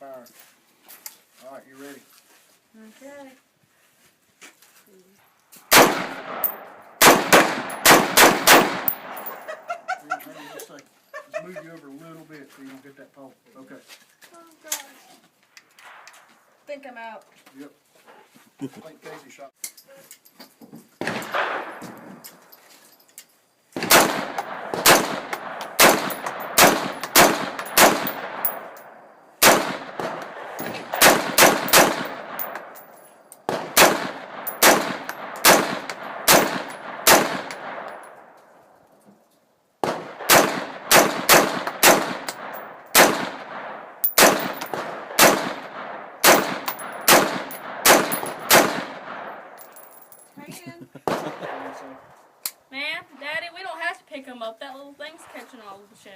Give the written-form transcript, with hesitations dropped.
fire. All right, you ready? Okay. Hang on just a second. Just move you over a little bit so you don't get that pole. Okay. Oh gosh. Think I'm out. Yep. I think Casey shot. Man, Daddy, we don't have to pick them up. That little thing's catching all of the shells.